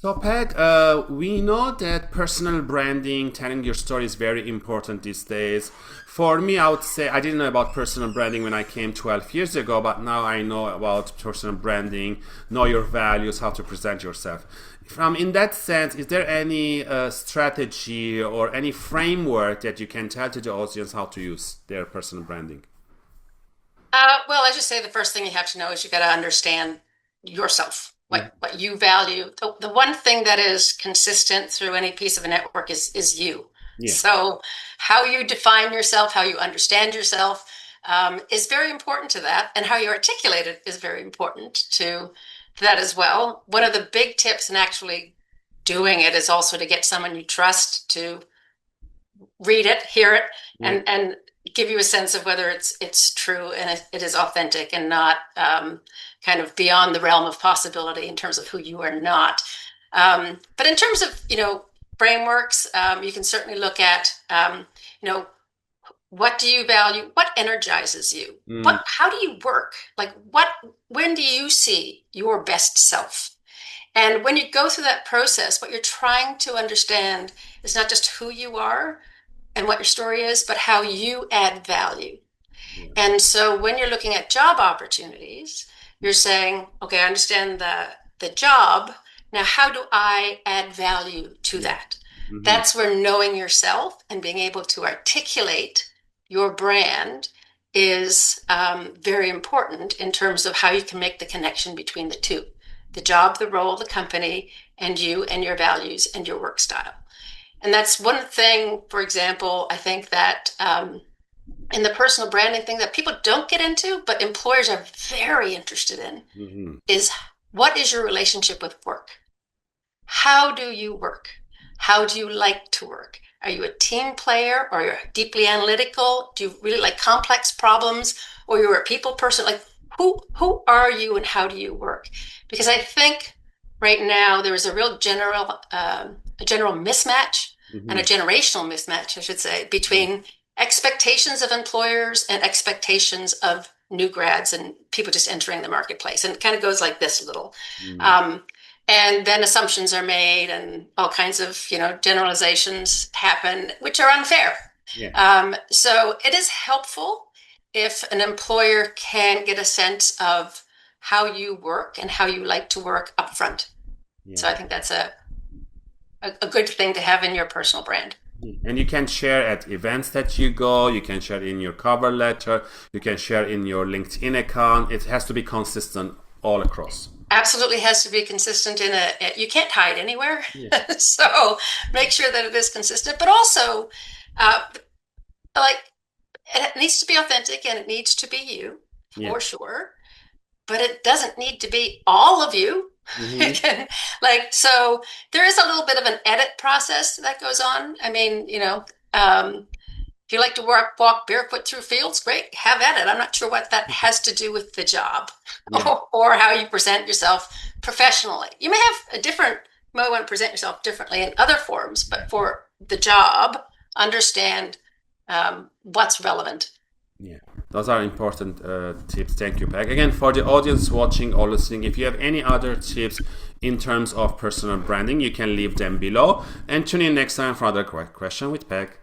So, Peg, we know that personal branding, telling your story is very important these days. For me, I would say I didn't know about personal branding when I came 12 years ago, but now I know about personal branding, know your values, how to present yourself. From in that sense, is there any strategy or any framework that you can tell to the audience how to use their personal branding? Well, I just say the first thing you have to know is you got to understand yourself, Yeah, what you value. The one thing that is consistent through any piece of a network is you. yeah, So how you define yourself, how you understand yourself, is very important to that, and how you articulate it is very important to that as well. One of the big tips in actually doing it is also to get someone you trust to read it, hear it, yeah, and give you a sense of whether it's true and it is authentic and not kind of beyond the realm of possibility in terms of who you are not. But in terms of frameworks, you can certainly look at you know what do you value, what energizes you, mm, what how do you work, like what when do you see your best self? And when you go through that process, what you're trying to understand is not just who you are and what your story is, but how you add value. yeah, And so when you're looking at job opportunities, you're saying, okay, I understand the job. Now, how do I add value to yeah, that? hmm, That's where knowing yourself and being able to articulate your brand is very important in terms of how you can make the connection between the two, the job, the role, the company, and you and your values and your work style. And that's one thing, for example, I think that in the personal branding thing that people don't get into, but employers are very interested in, hmm, is what is your relationship with work? How do you work? How do you like to work? Are you a team player or you're deeply analytical? Do you really like complex problems or you're a people person? Like who are you and how do you work? Because I think right now there is a real general mismatch and hmm, a generational mismatch, I should say, yeah, between expectations of employers and expectations of new grads and people just entering the marketplace. And it kind of goes like this a little. mm, Um, and then assumptions are made and all kinds of generalizations happen which are unfair. yeah, So it is helpful if an employer can get a sense of how you work and how you like to work upfront. yeah. So I think that's a good thing to have in your personal brand. And you can share at events that you go, you can share in your cover letter, you can share in your LinkedIn account. It has to be consistent all across. Absolutely has to be consistent in you can't hide anywhere. Yeah, So make sure that it is consistent, but also uh, like it needs to be authentic and it needs to be you yeah. for sure, but it doesn't need to be all of you. Hmm, It can, like, so there is a little bit of an edit process that goes on. I mean, if you like to walk barefoot through fields, great, have at it. I'm not sure what that has to do with the job yeah, or how you present yourself professionally. You may have you might want to present yourself differently in other forms, but for the job, understand what's relevant. yeah. Those are important tips. Thank you, Peg. Again, for the audience watching or listening, if you have any other tips in terms of personal branding, you can leave them below. And tune in next time for another question with Peg.